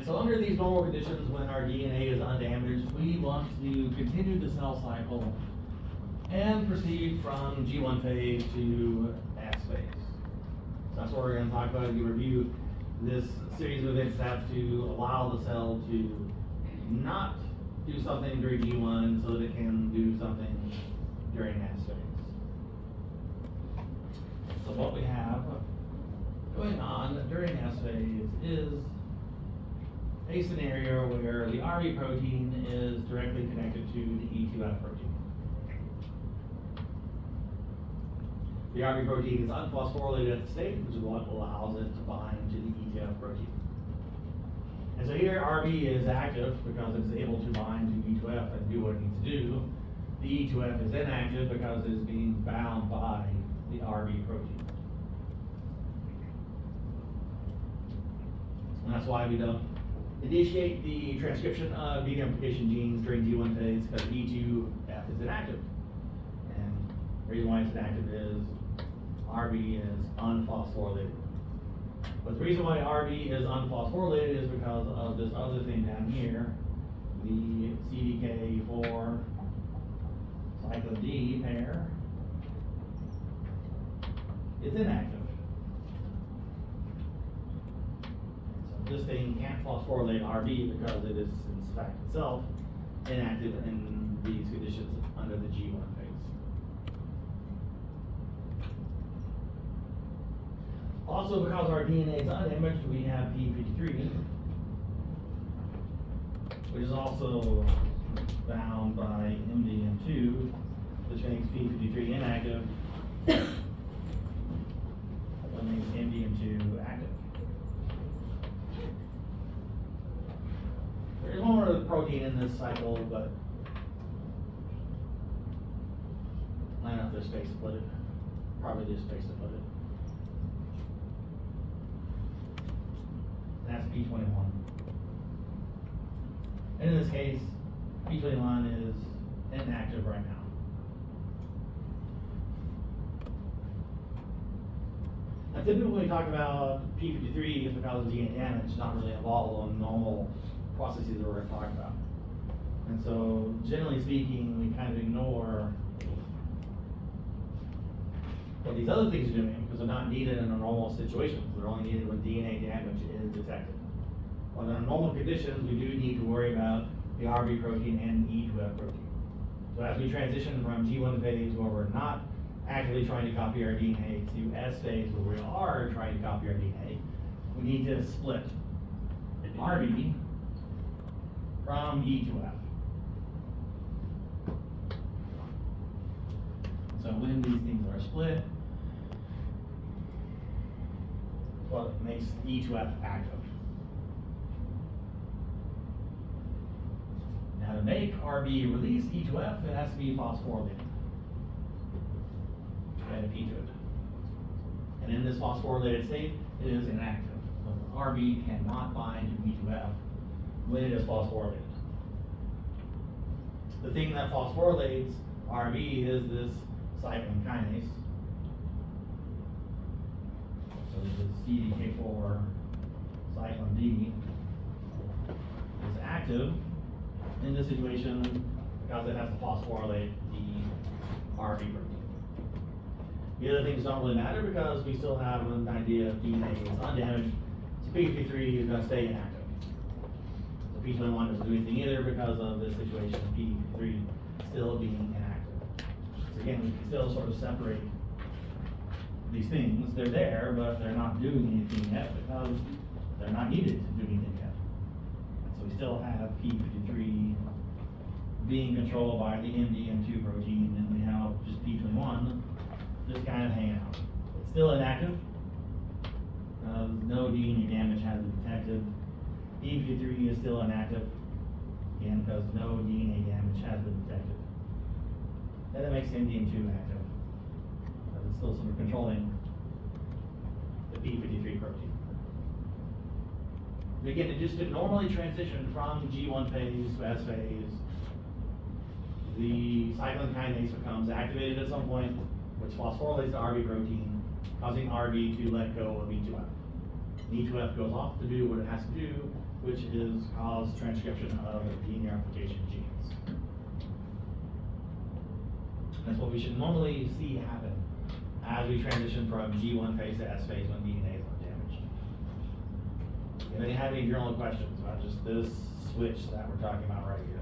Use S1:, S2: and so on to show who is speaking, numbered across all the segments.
S1: And so under these normal conditions, when our DNA is undamaged, we want to continue the cell cycle and proceed from G1 phase to S phase. So that's what we're going to talk about. You review this series of events that have to allow the cell to not do something during G1 so that it can do something during S phase. So what we have going on during S phase is a scenario where the RB protein is directly connected to the E2F protein. The RB protein is unphosphorylated at the state, which is what allows it to bind to the E2F protein. And so here RB is active because it's able to bind to E2F and do what it needs to do. The E2F is inactive because it is being bound by the RB protein. And that's why we don't initiate the transcription of DNA replication genes during G1 phase, because E2F is inactive. And the reason why it's inactive is RB is unphosphorylated. But the reason why RB is unphosphorylated is because of this other thing down here, the CDK4 cyclin D pair is inactive. So this thing can't phosphorylate RB because it is in fact itself inactive in these conditions under the G1 phase. Also, because our DNA is undamaged, we have p53, which is also bound by MDM2, which makes p53 inactive, that makes MDM2 active. There's more of the protein in this cycle, but I don't know if there's space to put it. Probably there's space to put it. That's P21. And in this case, P21 is inactive right now. Now typically when we talk about P53 is because of DNA damage, it's not really involved in normal processes that we're going to talk about. And so generally speaking, we kind of ignore what these other things are doing because they're not needed in a normal situation. They're only needed when DNA damage is detected. Well, in normal conditions, we do need to worry about the RB protein and E2F protein. So as we transition from G1 phase where we're not actively trying to copy our DNA to S phase where we are trying to copy our DNA, we need to split RB from E2F. So when these things are split, well, it makes E2F active. Now to make RB release E2F, it has to be phosphorylated. Add a P to it. And in this phosphorylated state, it is inactive. So RB cannot bind to E2F when it is phosphorylated. The thing that phosphorylates RB is this cyclin kinase. So this is CDK4 cyclin D is active in this situation because it has to phosphorylate the RB protein. The other things don't really matter because we still have an idea of DNA is undamaged, so p53 is going to stay inactive. So p21 doesn't do anything either because of this situation of p53 still being inactive. So again, we can still sort of separate these things. They're there, but they're not doing anything yet because they're not needed to do anything yet. So we still have p53 being controlled by the MDM2 protein, and we have just p21 just kind of hanging out. It's still inactive. No DNA damage has been detected. p53 is still inactive, again, because no DNA damage has been detected. And that makes MDM2 active. It's still sort of controlling the p53 protein. But again, it just to normally transition from G1 phase to S phase, the cyclin kinase becomes activated at some point, which phosphorylates the RB protein, causing RB to let go of E2F. And E2F goes off to do what it has to do which is cause transcription of DNA replication genes. That's what we should normally see happen as we transition from G1 phase to S phase when DNA is undamaged. Anybody have any journal questions about just this switch that we're talking about right here?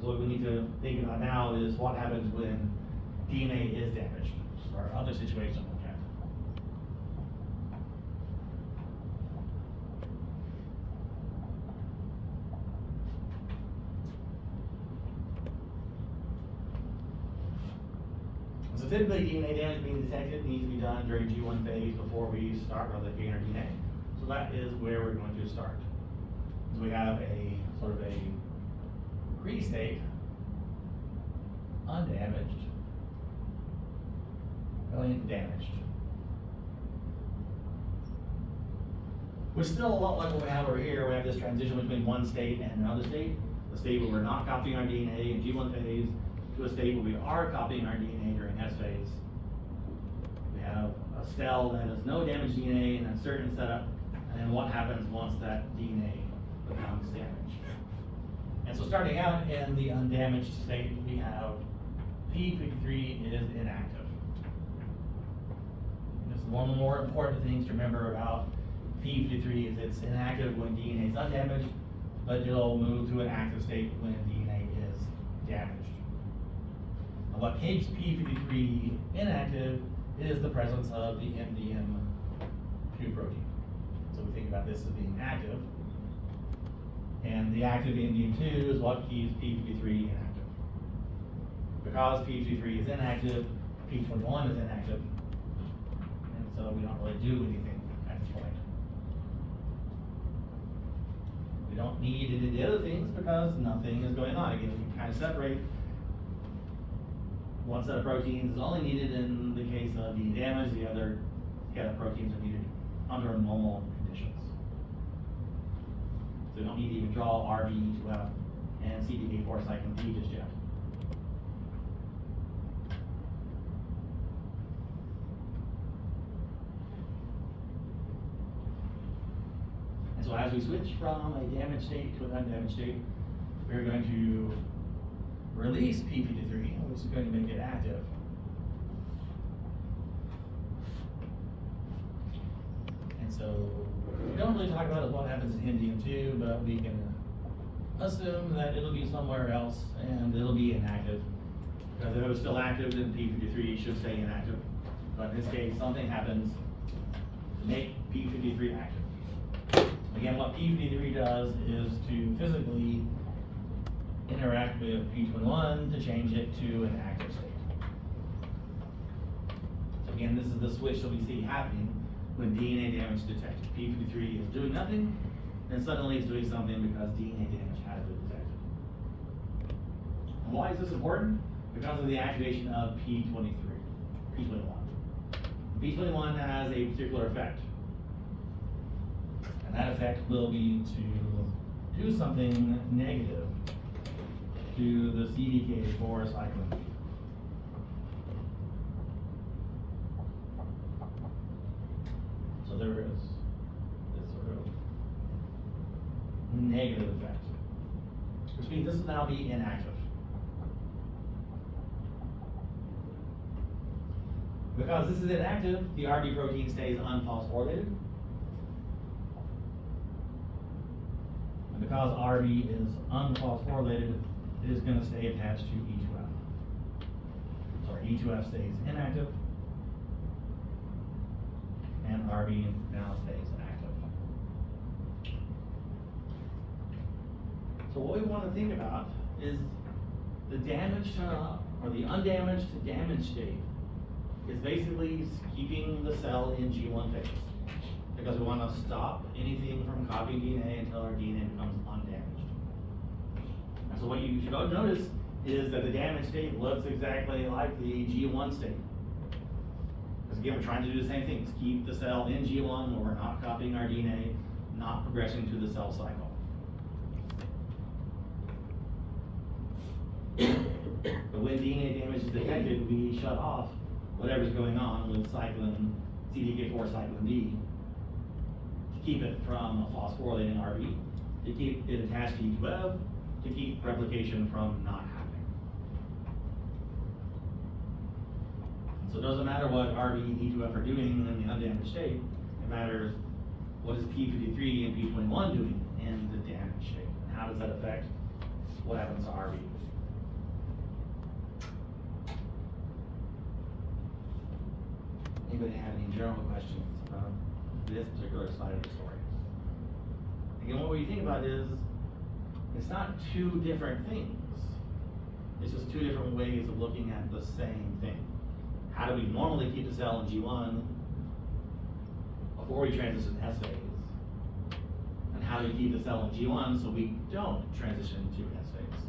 S1: So what we need to think about now is what happens when DNA is damaged, or other situation like that. So typically DNA damage being detected needs to be done during G1 phase before we start replicating our DNA. So that is where we're going to start. So we have a sort of a pre-state, undamaged, going into damaged. Which is still a lot like what we have over here. We have this transition between one state and another state. The state where we're not copying our DNA in G1 phase to a state where we are copying our DNA during S phase. We have a cell that has no damaged DNA in a certain setup, and then what happens once that DNA becomes damaged. And so starting out in the undamaged state, we have P53 is inactive. And this is one of the more important things to remember about P53 is it's inactive when DNA is undamaged, but it'll move to an active state when DNA is damaged. And what keeps P53 inactive is the presence of the MDM2 protein. So we think about this as being active. And the active MDM2 is what keeps P53 inactive. Because P53 is inactive, P21 is inactive. And so we don't really do anything at this point. We don't need any of the other things because nothing is going on. Again, we can kind of separate. One set of proteins is only needed in the case of DNA damage, the other set of proteins are needed under normal conditions. So we don't need to even draw RB, E2F, and CDK4 cyclin D just yet. And so as we switch from a damaged state to an undamaged state, we're going to release P53, which is going to make it active. And so we don't really talk about what happens in MDM2, but we can assume that it'll be somewhere else and it'll be inactive. Because if it was still active, then P53 should stay inactive. But in this case, something happens to make P53 active. Again, what P53 does is to physically interact with P21 to change it to an active state. So again, this is the switch that we see happening when DNA damage is detected. P53 is doing nothing, and suddenly it's doing something because DNA damage has been detected. And why is this important? Because of the activation of P21. P21 has a particular effect. And that effect will be to do something negative to the CDK4 cyclin. So there is this sort of negative effect, which means this will now be inactive. Because this is inactive, the RB protein stays unphosphorylated. And because RB is unphosphorylated, it is going to stay attached to E2F. Sorry, E2F stays inactive, and RB now stays active. So what we want to think about is the damage to, or the undamaged to damaged state is basically keeping the cell in G1 phase. Because we want to stop anything from copying DNA until our DNA becomes undamaged. And so what you should notice is that the damaged state looks exactly like the G1 state. Because again, we're trying to do the same things. Keep the cell in G1 where we're not copying our DNA, not progressing through the cell cycle. But when DNA damage is detected, we shut off whatever's going on with cyclin, CDK4 cyclin D, to keep it from phosphorylating RB, to keep it attached to each web, to keep replication from not happening. So it doesn't matter what RB and E2F are doing in the undamaged state, it matters what is P53 and P21 doing in the damaged state, and how does that affect what happens to RB. Anybody have any general questions about this particular side of the story? Again, what we think about is, it's not two different things. It's just two different ways of looking at the same thing. How do we normally keep the cell in G1 before we transition to S phase? And how do we keep the cell in G1 so we don't transition to S phase?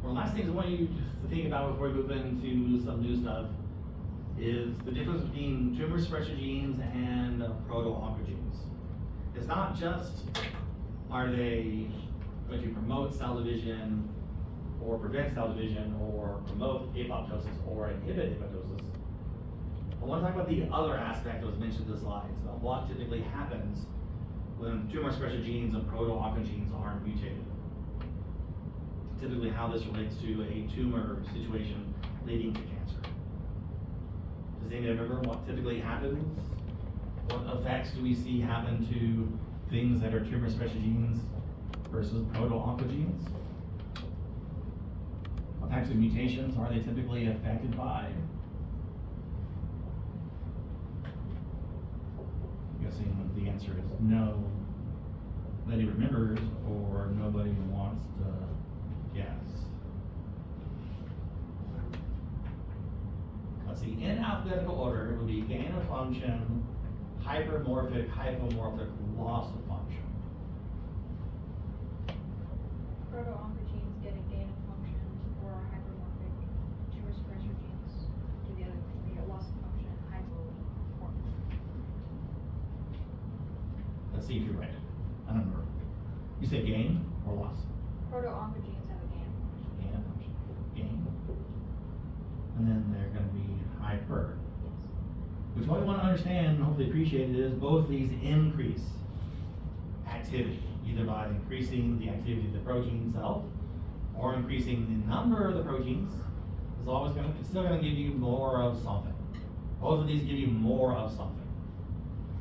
S1: One of the last things I want you to think about before we move into some new stuff is the difference between tumor suppressor genes and proto-oncogenes. It's not just, are they going to promote cell division or prevent cell division or promote apoptosis or inhibit apoptosis. I want to talk about the other aspect that was mentioned in the slides, about what typically happens when tumor suppressor genes and proto-oncogenes are mutated. Typically how this relates to a tumor situation leading to cancer. Does anybody remember what typically happens? What effects do we see happen to things that are tumor suppressor genes versus proto-oncogenes? What types of mutations are they typically affected by? I'm guessing the answer is no. Nobody remembers, or nobody wants to guess. Let's see, in alphabetical order, it would be gain of function, hypermorphic, hypomorphic, loss of function.
S2: Proto-oncogenes get a gain of function, or hypermorphic tumor suppressor genes do the other thing, they get loss of function and hypomorphic.
S1: Let's see if you're right. I don't remember. You say gain or loss?
S2: Proto-oncogenes have a gain.
S1: Gain of function. Gain. And then they're going to be hyper.
S2: Yes.
S1: Which what we want to understand and hopefully appreciate is both these increase activity, either by increasing the activity of the protein itself or increasing the number of the proteins. It's still going to give you more of something. Both of these give you more of something.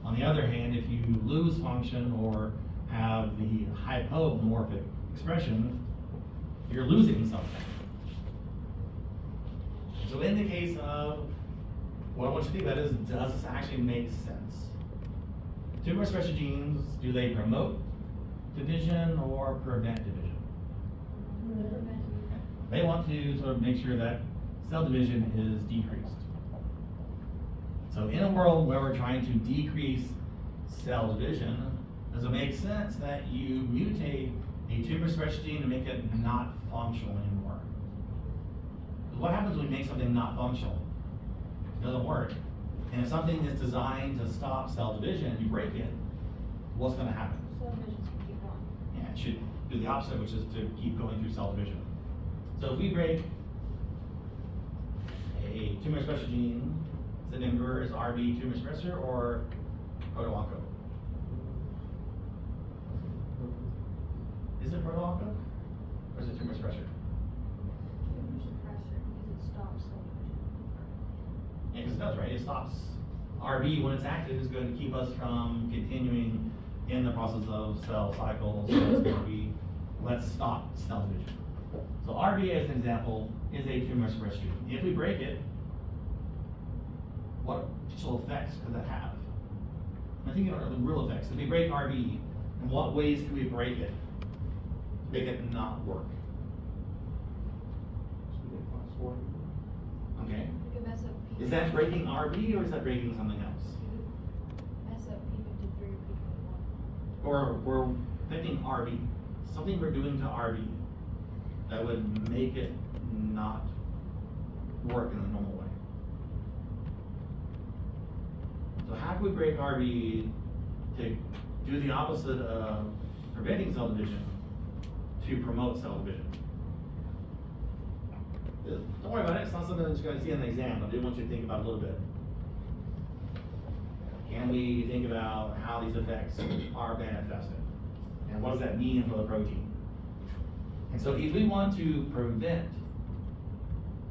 S1: On the other hand, if you lose function or have the hypomorphic expression, you're losing something. So in the case of, what I want you to think about is, does this actually make sense? Tumor suppressor genes, do they promote division or prevent division? They want to sort of make sure that cell division is decreased. So in a world where we're trying to decrease cell division, does it make sense that you mutate a tumor suppressor gene to make it not functional anymore? What happens when we make something not functional? It doesn't work. And if something is designed to stop cell division and you break it, what's going to happen?
S2: Cell divisions can keep going.
S1: Yeah, it should do the opposite, which is to keep going through cell division. So if we break a tumor suppressor gene, is the member is RB tumor suppressor or proto-onco? Is it proto-onco or is it tumor suppressor?
S2: Tumor suppressor, because it stops cell division.
S1: Yeah, because it does, right? It stops. RB, when it's active, is going to keep us from continuing in the process of cell cycle. So it's going to be, let's stop cell division. So RB, as an example, is a tumor suppressor gene. If we break it, what potential effects could that have? I'm thinking about the real effects. If we break RB, in what ways could we break it to make it not work? Okay.
S2: You can mess up P.
S1: Is that breaking RB or is that breaking something else?
S2: You could mess up P53 or P21.
S1: Or we're affecting RB. Something we're doing to RB that would make it not work in a normal way. So how can we break RB to do the opposite of preventing cell division to promote cell division? Don't worry about it, it's not something that you're gonna see in the exam, but I do want you to think about it a little bit. Can we think about how these effects are manifested? And what does that mean for the protein? And so if we want to prevent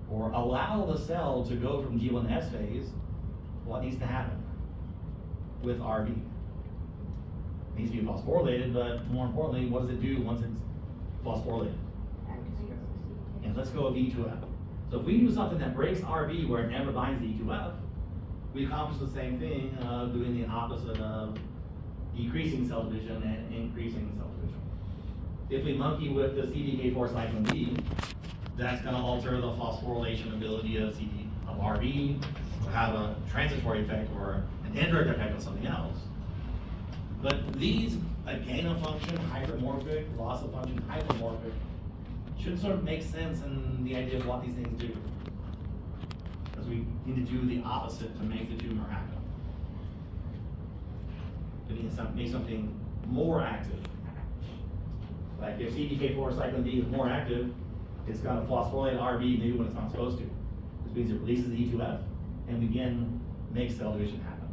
S1: or allow the cell to go from G1 to S phase, what needs to happen with RB? It needs to be phosphorylated, but more importantly, what does it do once it's phosphorylated? And let's go with E2F. So if we do something that breaks RB where it never binds to E2F, we accomplish the same thing of doing the opposite of decreasing cell division and increasing cell division. If we monkey with the CDK4 cyclin D, that's going to alter the phosphorylation ability of RB, or have a transitory effect or an indirect effect on something else. But these, a gain of function, hypermorphic, loss of function, hypermorphic, should sort of make sense in the idea of what these things do. Because we need to do the opposite to make the tumor happen. We need to make something more active. Like if CDK4 cyclin D is more active, it's going to phosphorylate RB new when it's not supposed to. This means it releases E2F and begin make cell division happen.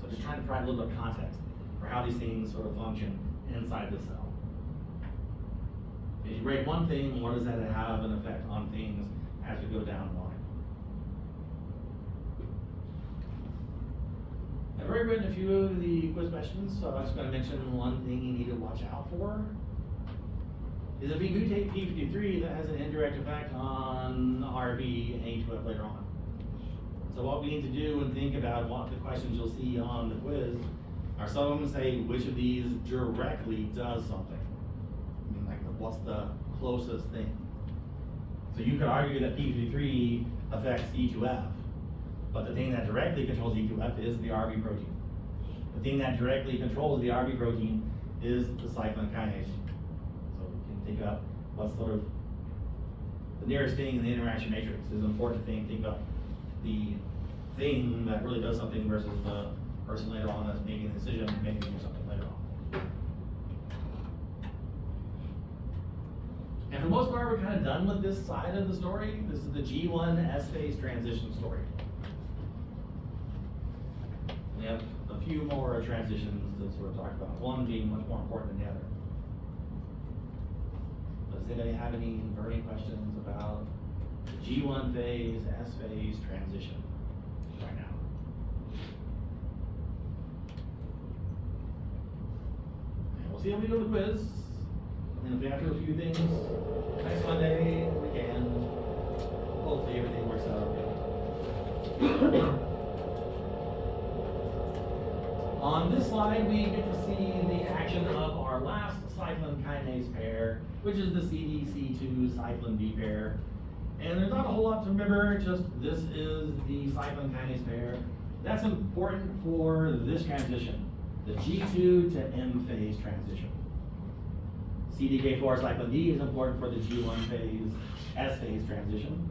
S1: So just trying to provide a little bit of context for how these things sort of function inside the cell. If you break one thing, what does that have an effect on things as we go down the line? I've already written a few of the quiz questions, so I'm just going to mention one thing you need to watch out for. Is if we mutate P53, that has an indirect effect on RB and A2F later on. So what we need to do and think about what the questions you'll see on the quiz are some of them say which of these directly does something. I mean, like what's the closest thing? So you could argue that P53 affects E2F, but the thing that directly controls E2F is the RB protein. The thing that directly controls the RB protein is the cyclin kinase. So you can think about what's sort of the nearest thing in the interaction matrix is an important thing. Think about the thing that really does something versus the person later on that's making the decision and making something later on. And for the most part, we're kind of done with this side of the story. This is the G1 S phase transition story. We have a few more transitions to sort of talk about, one being much more important than the other. Does anybody have any burning questions about the G1 phase, S phase transition right now? And we'll see how we do the quiz. And if we have to do a few things, next Monday we can. Hopefully everything works out okay. On this slide, we get to see the action of our last cyclin kinase pair, which is the CDC2 cyclin B pair. And there's not a whole lot to remember, just this is the cyclin kinase pair. That's important for this transition, the G2 to M phase transition. CDK4 cyclin D is important for the G1 phase, S phase transition.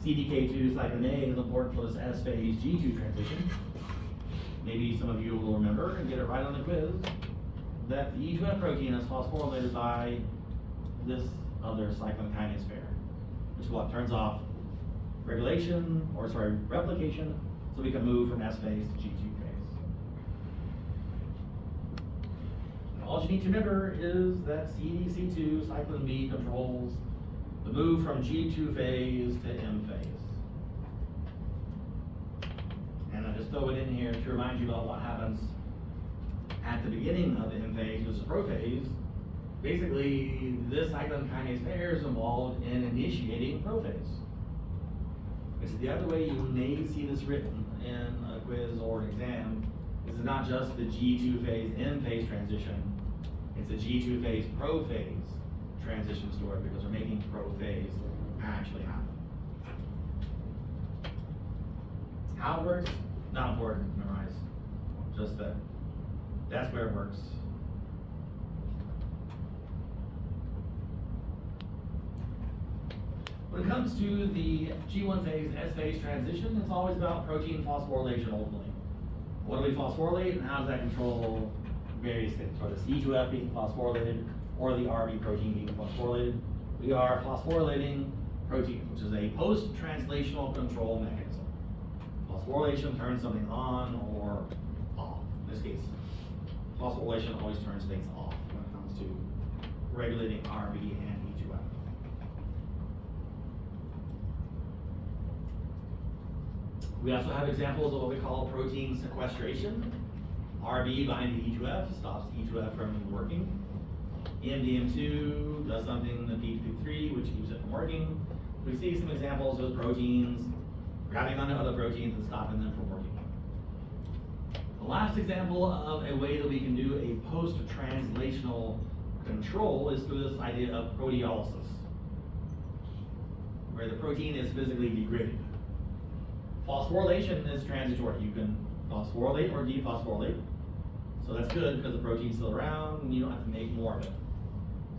S1: CDK2 cyclin A is important for this S phase G2 transition. Maybe some of you will remember and get it right on the quiz that the E2F protein is phosphorylated by this other cyclin kinase pair, which is what turns off replication, so we can move from S phase to G2 phase. And all you need to remember is that CDC2 cyclin B controls the move from G2 phase to M phase. And I just throw it in here to remind you about what happens at the beginning of the M phase, which is prophase. Basically, this cyclin kinase pair is involved in initiating prophase. Which is the other way you may see this written in a quiz or an exam. This is not just the G2 phase M phase transition, it's the G2 phase prophase transition story because we're making prophase actually happen. How it works, not important to memorize. Just that that's where it works. When it comes to the G1 phase, S phase transition, it's always about protein phosphorylation ultimately. What do we phosphorylate and how does that control various things, whether it's E2F being phosphorylated or the RB protein being phosphorylated. we are phosphorylating protein, which is a post-translational control mechanism. Phosphorylation turns something on or off. In this case, phosphorylation always turns things off when it comes to regulating RB and E2F. We also have examples of what we call protein sequestration. RB binds to E2F, stops E2F from working. MDM2 does something to P53, which keeps it from working. We see some examples of proteins grabbing onto other proteins and stopping them from working. The last example of a way that we can do a post-translational control is through this idea of proteolysis, where the protein is physically degraded. Phosphorylation is transitory. You can phosphorylate or dephosphorylate. So that's good because the protein's still around and you don't have to make more of it.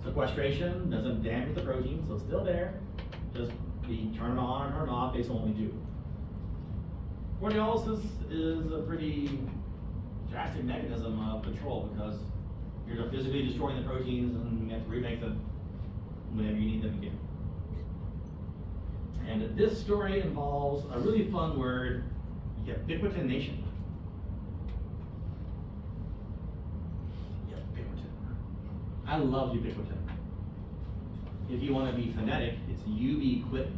S1: Sequestration doesn't damage the protein, so it's still there. Just we turn it on or turn it off based on what we do. Proteolysis is a pretty drastic mechanism of control because you're physically destroying the proteins and you have to remake them whenever you need them again. And this story involves a really fun word, ubiquitination. Ubiquitin. I love ubiquitin. If you want to be phonetic, it's ubiquitin.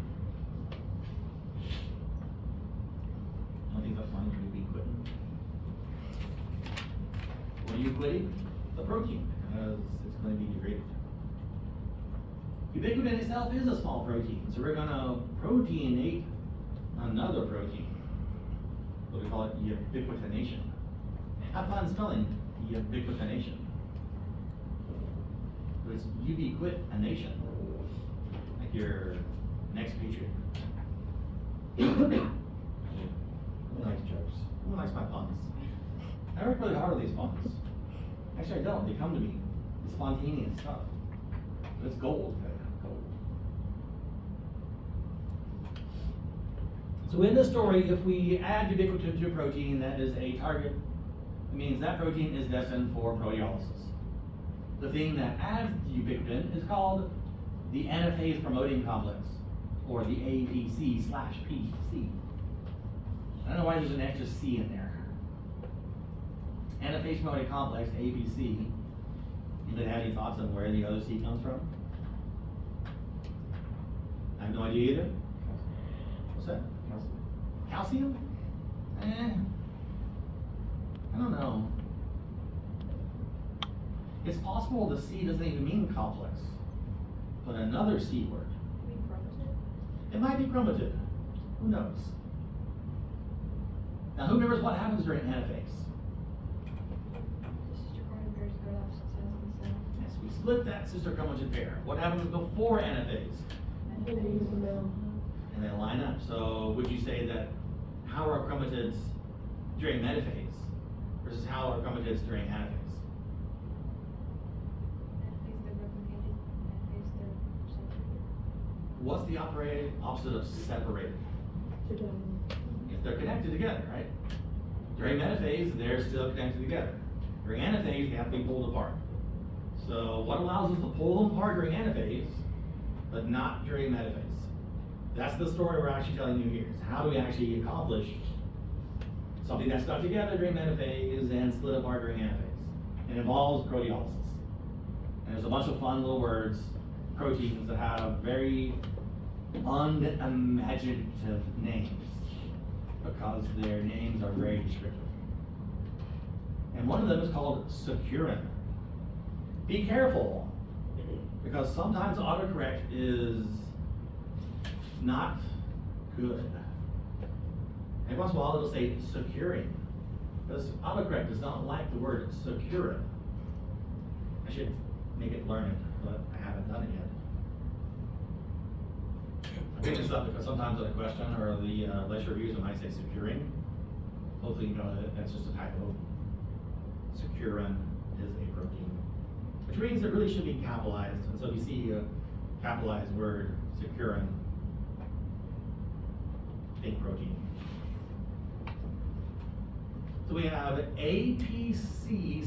S1: I think that's funny, ubiquitin. What are you quitting? The protein, because it's going to be degraded. Ubiquitin itself is a small protein, so we're going to proteinate another protein. So we call it ubiquitination. Have fun spelling ubiquitination. So it's ubiquitination, like your next patriot. Who likes jokes? Who likes my puns? I work really hard on these puns. Actually, I don't. They come to me. It's spontaneous stuff. But it's gold. Gold. So in this story, if we add ubiquitin to a protein that is a target, it means that protein is destined for proteolysis. The thing that adds the ubiquitin is called the anaphase promoting complex, or the APC/PC. I don't know why there's an extra C in there. Anaphase promoting complex, APC. Anybody have any thoughts on where the other C comes from? I have no idea either. What's that? Calcium? I don't know. It's possible the C doesn't even mean complex, but another C word.
S2: You mean chromatin?
S1: It might be chromatid. Who knows? Now, who remembers what happens during anaphase?
S2: The sister chromatin pairs go off cells in the cell.
S1: Yes, we split that sister chromatin pair. What happens before anaphase? And they line up. So would you say that how are chromatids during metaphase versus how are chromatids during anaphase?
S2: Anaphase, they're replicated. Anaphase, they're separated.
S1: What's the opposite of separated? If they're connected together, right? During metaphase, they're still connected together. During anaphase, they have to be pulled apart. So what allows us to pull them apart during anaphase, but not during metaphase? That's the story we're actually telling you here. Is how do we actually accomplish something that's stuck together during metaphase and split apart during anaphase? It involves proteolysis. And there's a bunch of fun little words, proteins that have very unimaginative names because their names are very descriptive. And one of them is called securin. Be careful, because sometimes autocorrect is not good. Every once in a while it'll say securing, because autocorrect does not like the word securin. I should make it learn it, but I haven't done it yet. I pick this up because sometimes on a question or the lecture reviews it might say securing. Hopefully you know that that's just a typo. Securin is a protein, which means it really should be capitalized. And so if you see a capitalized word, securin, think protein. So we have APC/C,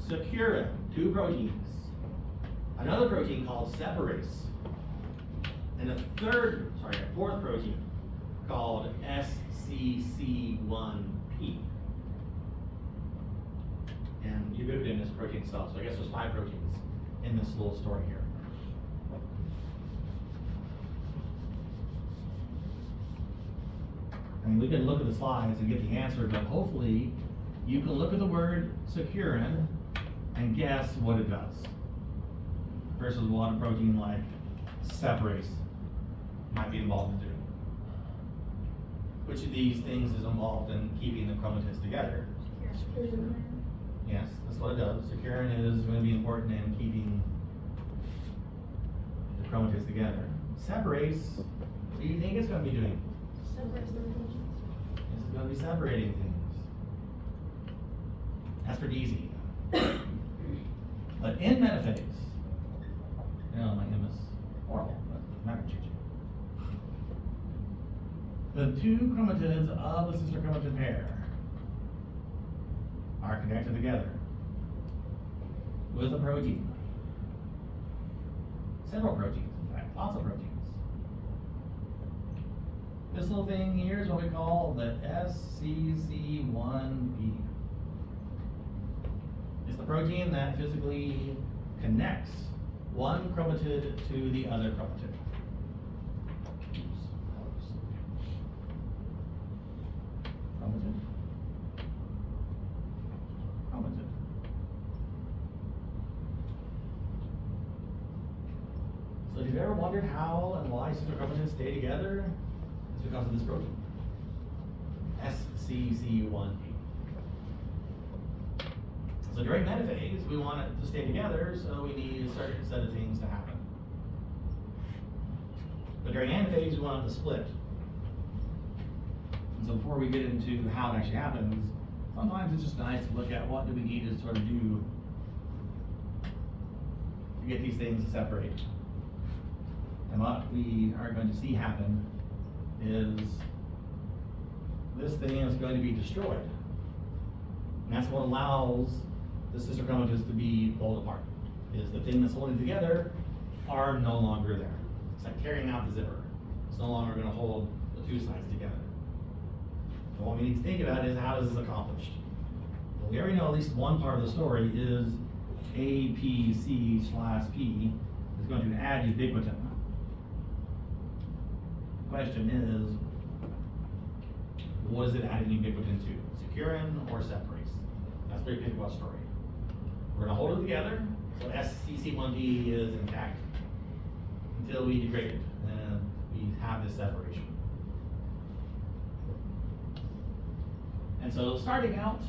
S1: securin, two proteins. another protein called separase, and a fourth protein called SCC1P. And ubiquitin is protein itself, so I guess there's 5 proteins in this little story here. I mean, we can look at the slides and get the answer, but hopefully you can look at the word securin and guess what it does versus what a protein like separase might be involved in doing. Which of these things is involved in keeping the chromatids together? Yes, that's what it does. Securin is going to be important in keeping the chromatids together. Separase, what do you think it's going to be doing?
S2: Separates the proteins.
S1: It's going to be separating things. That's pretty easy. But in metaphase, my M is horrible, but I'm not going to change it. The 2 chromatids of the sister chromatid pair are connected together with a protein. Several proteins, in fact, lots of proteins. This little thing here is what we call the SCC1P. It's the protein that physically connects one chromatid to the other chromatid. Chromatid. Chromatid. So if you've ever wondered how and why sister chromatids stay together, it's because of this protein, SCC1P. So during metaphase, we want it to stay together, so we need a certain set of things to happen. But during anaphase, we want it to split. And so before we get into how it actually happens, sometimes it's just nice to look at what do we need to sort of do to get these things to separate. And what we are going to see happen is this thing is going to be destroyed. And that's what allows the sister chromatids to be pulled apart, is the thing that's holding together are no longer there. It's like tearing out the zipper. It's no longer going to hold the 2 sides together. So what we need to think about is, how is this accomplished? Well, we already know at least one part of the story is APC/P is going to add ubiquitin. The question is, what is it adding ubiquitin to? Securin or separase? That's a very difficult story. We're going to hold it together, so SCC1P is intact until we degrade it and we have this separation. And so starting out,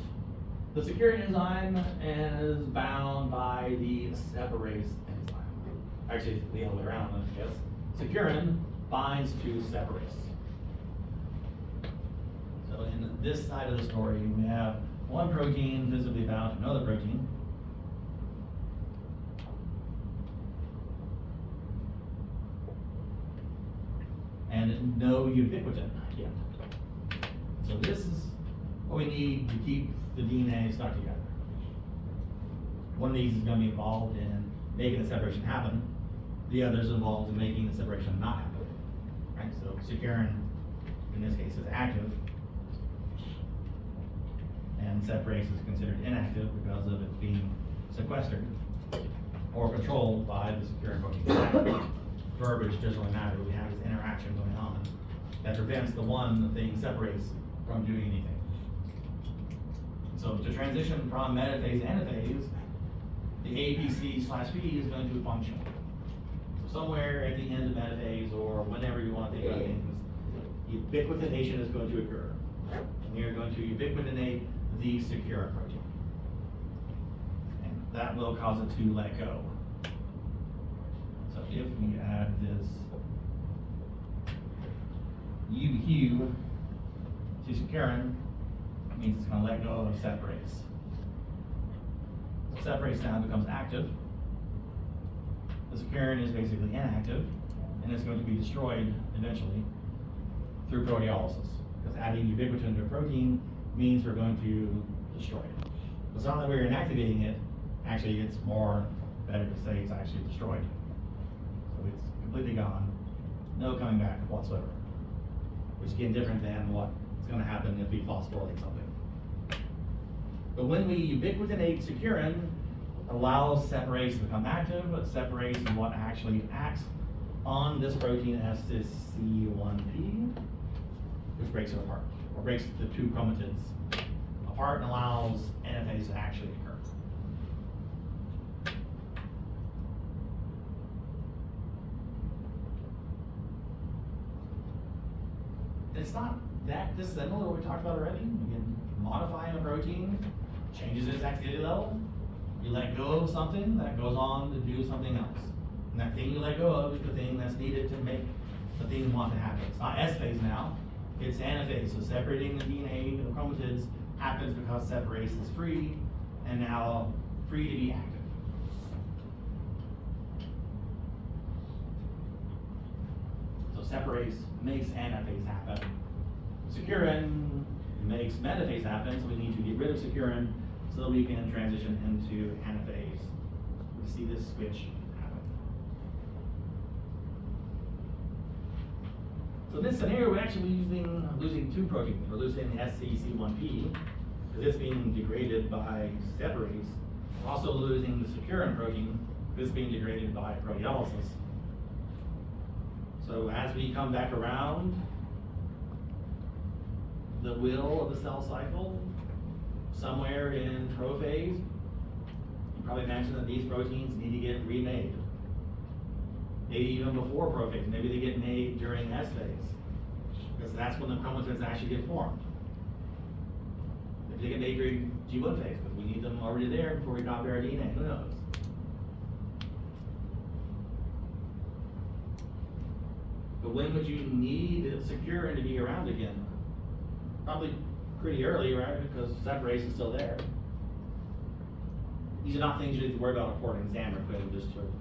S1: the securin enzyme is bound by the separase enzyme. Actually, it's the other way around, I guess. Securin binds to separase. So in this side of the story, we have one protein physically bound to another protein. And no ubiquitin yet. So this is what we need to keep the DNA stuck together. One of these is going to be involved in making the separation happen. The other is involved in making the separation not happen. Right? So securin, in this case, is active. And separase is considered inactive because of it being sequestered or controlled by the securin protein. Verbiage doesn't really matter. We have this interaction going on that prevents the thing separase from doing anything. So to transition from metaphase to anaphase, the APC/P is going to function. So somewhere at the end of metaphase, or whenever you want to think about things, ubiquitination is going to occur. And we are going to ubiquitinate the securin protein. And that will cause it to let go. So if we add this UBQ to securin, it means it's going to let go of separase. So separase now becomes active. The securin is basically inactive, and it's going to be destroyed eventually through proteolysis. Because adding ubiquitin to a protein means we're going to destroy it. It's not that we're inactivating it, actually it's more better to say it's actually destroyed. So it's completely gone, no coming back whatsoever. Which is again different than what's gonna happen if we phosphorylate something. But when we ubiquitinate securin, allows separase to become active, but separase is what actually acts on this protein SCC1P, which breaks it apart, or breaks the two chromatids apart and allows NFAs to actually occur. And it's not that dissimilar to what we talked about already. Again, modifying a protein changes its activity level. You let go of something that goes on to do something else. And that thing you let go of is the thing that's needed to make the thing you want to happen. It's not S phase now, it's anaphase. So separating the DNA, the chromatids, happens because separase is free and now free to be active. So separase makes anaphase happen. Securin makes metaphase happen, so we need to get rid of securin so that we can transition into anaphase. We see this switch happen. So in this scenario, we're actually losing two proteins. We're losing SCC1P, because it's being degraded by separase. We're also losing the securin protein, because it's being degraded by proteolysis. So as we come back around the wheel of the cell cycle, somewhere in prophase, you probably imagine that these proteins need to get remade. Maybe even before prophase, maybe they get made during S phase, because that's when the chromatids actually get formed. Maybe they get made during G1 phase, because we need them already there before we copy our DNA, who knows? But when would you need securin to be around again? Probably pretty early, right? Because separation is still there. These are not things you need to worry about for an exam, but I'm just sort of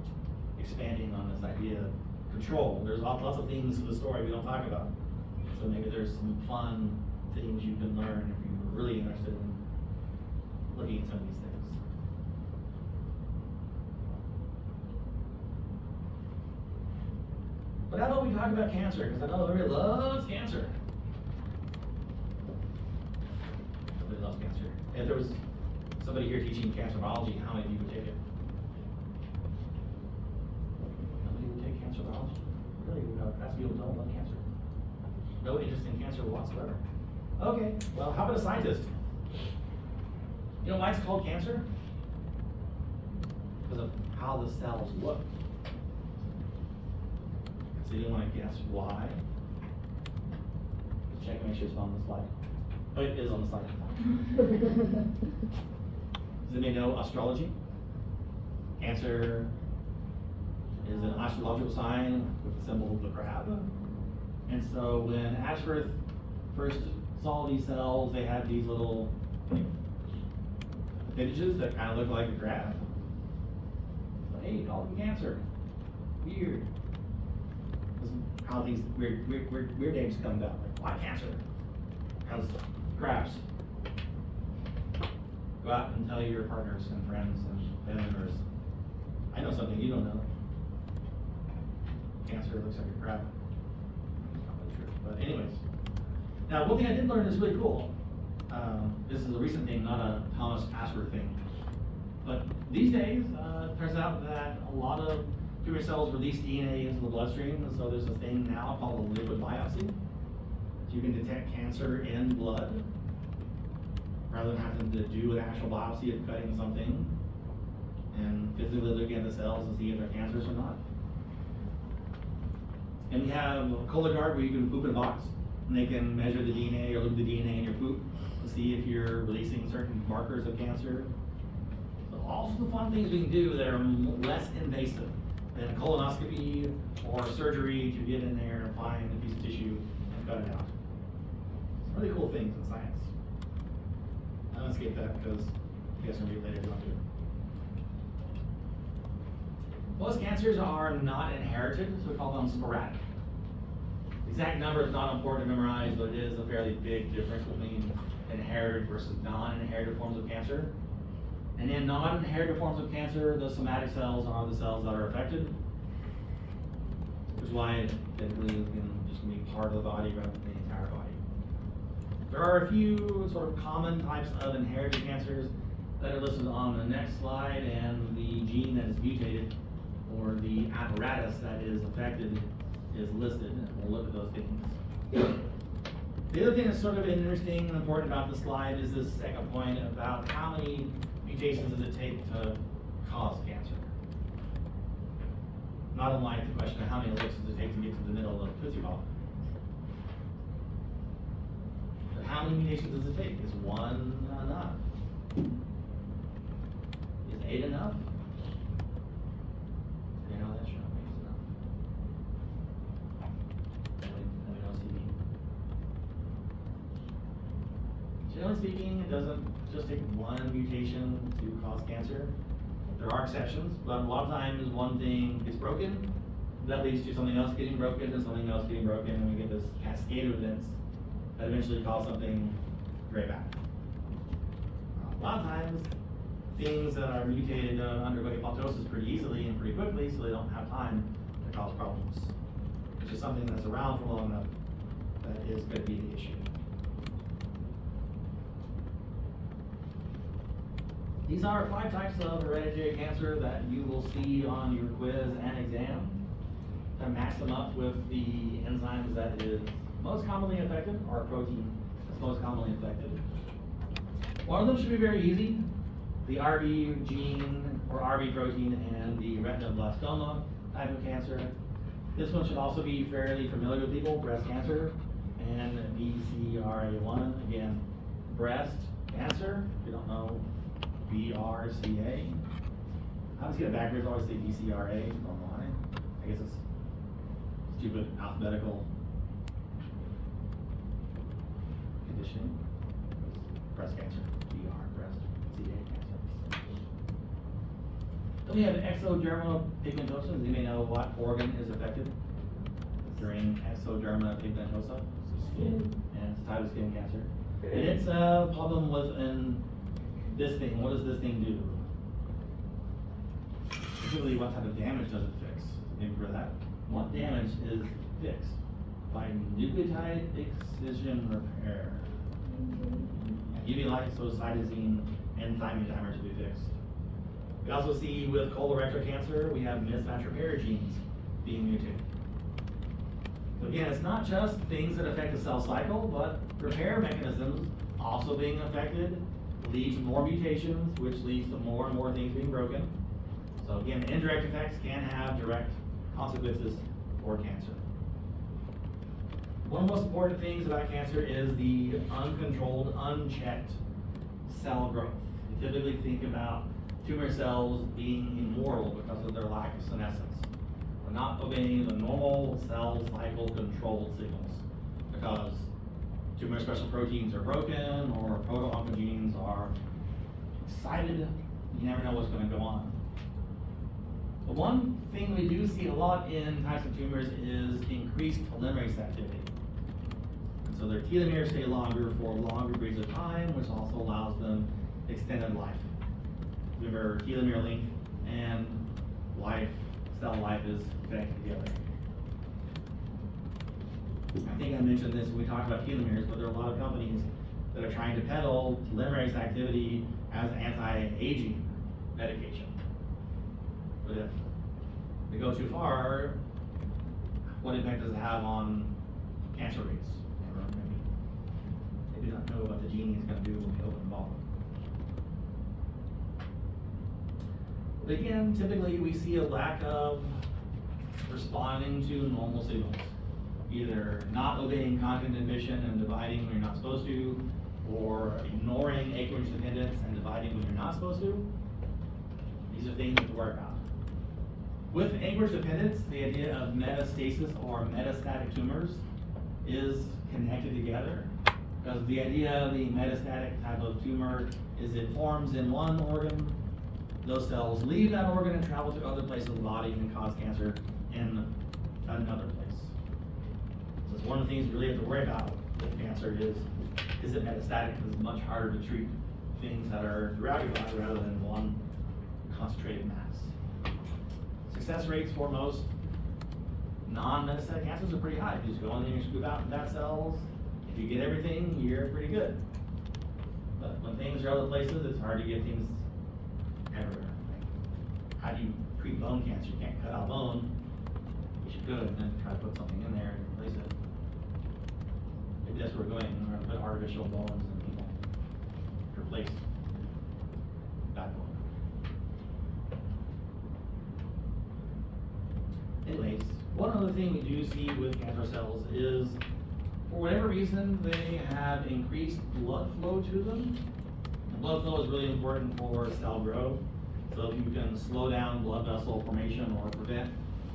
S1: expanding on this idea of control. There's lots of things in the story we don't talk about. So maybe there's some fun things you can learn if you're really interested in looking at some of these things. But how about we talk about cancer? Because I know everybody loves cancer. Everybody loves cancer. If there was somebody here teaching cancer biology, how many of you would take it? Nobody would take cancer biology? Really? That's people don't love cancer. No interest in cancer whatsoever. Okay, well, how about a scientist? You know why it's called cancer? Because of how the cells look. So you want to guess why? Just check and make sure it's on the slide. Oh, it is on the slide. Does anybody know astrology? Cancer is an astrological sign with the symbol of the crab. And so when Ashworth first saw these cells, they had these little appendages that kind of look like a crab. So, hey, call them cancer. Weird. This is how these weird names come about. Like, why cancer? Because crabs. Go out and tell your partners and friends and family members, I know something you don't know. Cancer looks like a crab. Not really true. But anyways. Now, one thing I did learn is really cool. This is a recent thing, not a Thomas Ashworth thing. But these days, it turns out that a lot of tumor cells release DNA into the bloodstream, and so there's a thing now called a liquid biopsy. So you can detect cancer in blood, rather than having to do an actual biopsy of cutting something and physically looking at the cells to see if they're cancerous or not. And we have Cologuard where you can poop in a box, and they can measure the DNA or look at the DNA in your poop to see if you're releasing certain markers of cancer. So all sorts of fun things we can do that are less invasive than a colonoscopy or surgery to get in there and find a piece of tissue and cut it out. Some really cool things in science. I'm gonna skip that because you guys can read later if you want to. Most cancers are not inherited, so we call them sporadic. The exact number is not important to memorize, but it is a fairly big difference between inherited versus non-inherited forms of cancer. And in non-inherited forms of cancer, the somatic cells are the cells that are affected, which is why it typically can just be part of the body rather than the entire body. There are a few sort of common types of inherited cancers that are listed on the next slide, and the gene that is mutated or the apparatus that is affected is listed, and we'll look at those things. The other thing that's sort of interesting and important about the slide is this second point about how many mutations does it take to cause cancer. Not unlike the question of how many licks does it take to get to the middle of the Tootsie Ball. But how many mutations does it take? Is 1 enough? Is 8 enough? You know, that's not enough. Let me know, CV. Generally speaking, it doesn't just take one mutation to cause cancer. There are exceptions, but a lot of times one thing gets broken, that leads to something else getting broken and something else getting broken, and we get this cascade of events that eventually cause something very bad. A lot of times, things that are mutated undergo apoptosis pretty easily and pretty quickly, so they don't have time to cause problems. It's just something that's around for long enough that is going to be the issue. These are 5 types of hereditary cancer that you will see on your quiz and exam. To match them up with the enzymes that is most commonly affected, or protein that's most commonly affected. One of them should be very easy. The RB gene, or RB protein, and the retinoblastoma type of cancer. This one should also be fairly familiar with people, breast cancer, and BCRA1, again, breast cancer, if you don't know, BRCA. I always get it backwards, I always say BCRA, I don't know why. I guess it's stupid alphabetical conditioning. Breast cancer, BR, breast, CA cancer. Then we have ectodermal pigmentosa. You may know what organ is affected during ectodermal pigmentosa. Skin, and it's a type of skin cancer. And it's a problem within this thing. What does this thing do? Particularly, what type of damage does it fix? Remember that? What damage is fixed by nucleotide excision repair? UV-lysocytosine enzyme damage to be fixed. We also see with colorectal cancer, we have mismatch repair genes being mutated. So again, it's not just things that affect the cell cycle, but repair mechanisms also being affected leads to more mutations, which leads to more and more things being broken. So again, indirect effects can have direct consequences for cancer. One of the most important things about cancer is the uncontrolled, unchecked cell growth. You typically think about tumor cells being immortal because of their lack of senescence. We're not obeying the normal cell cycle control signals because tumor special proteins are broken or proto-oncogenes are excited. You never know what's going to go on. But one thing we do see a lot in types of tumors is increased telomerase activity. And so their telomeres stay longer for longer periods of time, which also allows them extended life. Remember, telomere length and life, cell life is connected together. I think I mentioned this when we talked about telomeres, but there are a lot of companies that are trying to peddle telomerase activity as anti-aging medication. But if they go too far, what impact does it have on cancer rates? Or maybe not know what the gene is going to do when we open the ball. But again, typically we see a lack of responding to normal signals. Either not obeying content admission and dividing when you're not supposed to, or ignoring acreage dependence and dividing when you're not supposed to. These are things to work on. With acreage dependence, the idea of metastasis or metastatic tumors is connected together, because the idea of the metastatic type of tumor is it forms in one organ, those cells leave that organ and travel to other places of the body and cause cancer in another place. So it's one of the things you really have to worry about with cancer is it metastatic? Because it's much harder to treat things that are throughout your body rather than one concentrated mass. Success rates for most non-metastatic cancers are pretty high. You just go in there and scoop out fat cells. If you get everything, you're pretty good. But when things are other places, it's hard to get things everywhere. How do you treat bone cancer? You can't cut out bone. You should go and then try to put something in there and replace it. Maybe that's where we're going. We're going to put artificial bones in people to replace bad bone. Anyways, one other thing we do see with cancer cells is, for whatever reason, they have increased blood flow to them. And blood flow is really important for cell growth. So if you can slow down blood vessel formation or prevent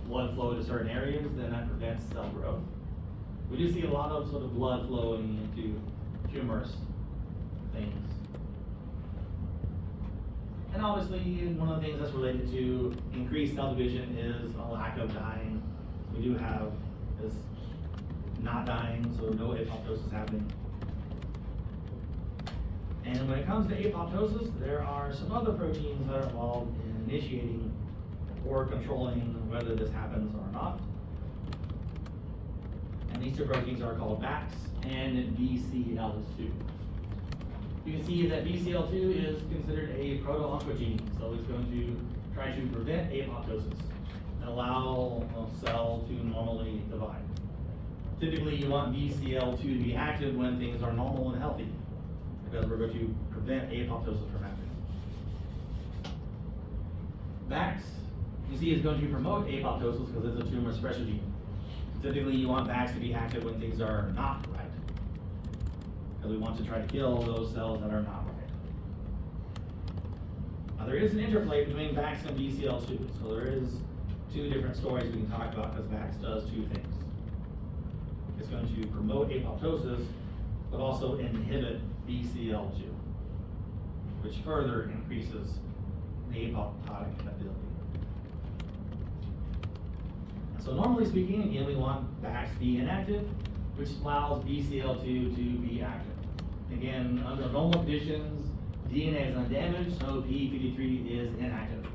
S1: blood flow to certain areas, then that prevents cell growth. We do see a lot of sort of blood flowing into tumorous things. And obviously, one of the things that's related to increased cell division is a lack of dying. We do have this not dying, so no apoptosis happening. And when it comes to apoptosis, there are some other proteins that are involved in initiating or controlling whether this happens or not. And these two proteins are called BAX and BCL2. You can see that BCL2 is considered a proto-oncogene, so it's going to try to prevent apoptosis and allow a cell to normally divide. Typically, you want BCL2 to be active when things are normal and healthy, because we're going to prevent apoptosis from happening. BAX, you see, is going to promote apoptosis because it's a tumor suppressor gene. Typically, you want BAX to be active when things are not right, because we want to try to kill those cells that are not right. Now, there is an interplay between BAX and BCL2, so there is two different stories we can talk about, because BAX does two things. It's going to promote apoptosis, but also inhibit BCL2, which further increases the apoptotic ability. So normally speaking, again, we want BAX to be inactive, which allows BCL2 to be active. Again, under normal conditions, DNA is undamaged, so P53 is inactive.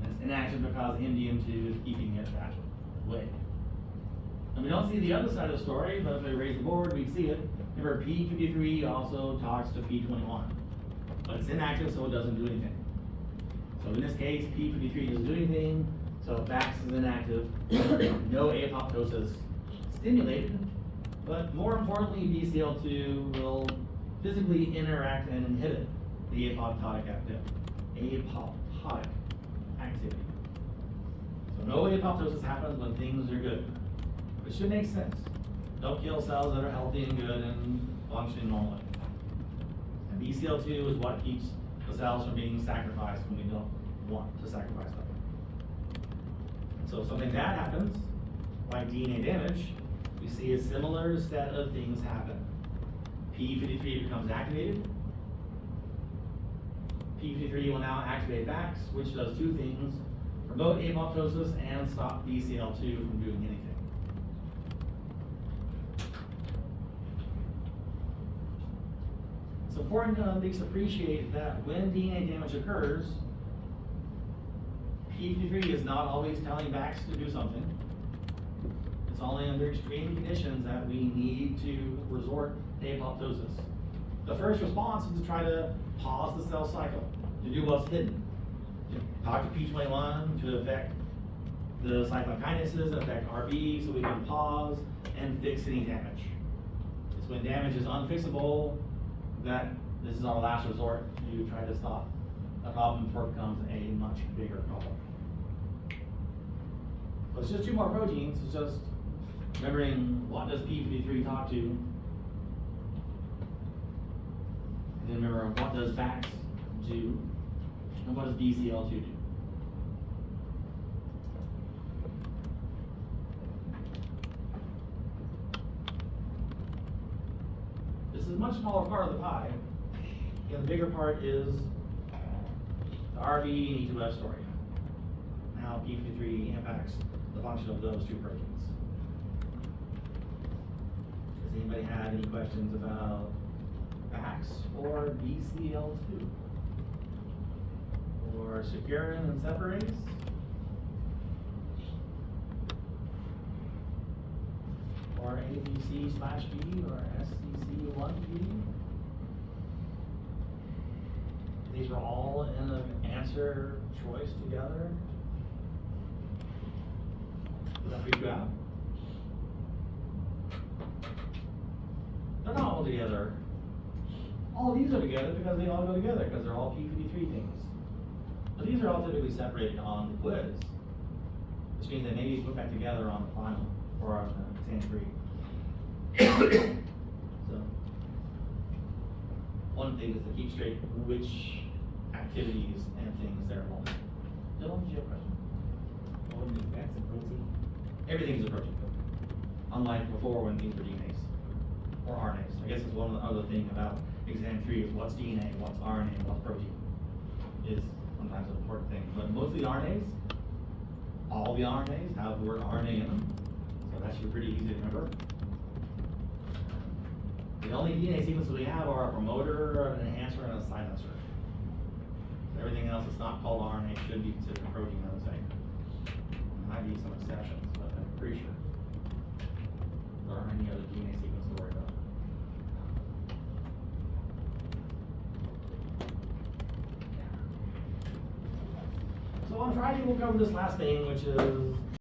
S1: And it's inactive because MDM2 is keeping it that way. And we don't see the other side of the story, but if I raise the board, we see it. Remember, P53 also talks to P21, but it's inactive, so it doesn't do anything. So in this case, P53 doesn't do anything, so BAX is inactive, no apoptosis stimulated, but more importantly, BCL2 will physically interact and inhibit the apoptotic activity. So no apoptosis happens when things are good. It should make sense. Don't kill cells that are healthy and good and functioning normally. And BCL2 is what keeps the cells from being sacrificed when we don't want to sacrifice them. So if something bad happens, like DNA damage, we see a similar set of things happen. P53 becomes activated. P53 will now activate BAX, which does two things: promote apoptosis and stop BCL2 from doing anything. It's important to at least appreciate that when DNA damage occurs, P53 is not always telling BAX to do something. It's only under extreme conditions that we need to resort to apoptosis. The first response is to try to pause the cell cycle, to do what's hidden. Talk to P21 to affect the cyclin kinases, affect RB, so we can pause and fix any damage. It's when damage is unfixable that this is our last resort to try to stop a problem before it becomes a much bigger problem. So it's just two more proteins. It's just remembering, what does P53 talk to? And then remember, what does BAX do? And what does BCL2 do? This is a much smaller part of the pie. And the bigger part is the RB and E2F story. How P53 impacts the function of those two proteins. Does anybody have any questions about FACS or BCL2? Or securin and separase? Or ABC/B or SCC1B? These are all in an answer choice together? Does that freak you out? They're not all together. All these are together because they all go together, because they're all P53 things. But these are all typically separated on the quiz, which means they may be put back together on the final, or on the exam 3. So, one thing is to keep straight which activities and things they're involved in. Dylan, did you have a question?
S3: What would be FACS and protein?
S1: Everything is a protein code. Unlike before when these were DNAs or RNAs. I guess it's one of the other thing about exam 3 is what's DNA, what's RNA, and what's protein. Is sometimes an important thing. But mostly RNAs, all the RNAs have the word RNA in them. So that should be pretty easy to remember. The only DNA sequences we have are a promoter, an enhancer, and a silencer. Everything else that's not called RNA should be considered a protein, I would say. There might be some exceptions, but I'm pretty sure there aren't any other DNA sequence to worry about. So on Friday, we'll cover this last thing, which is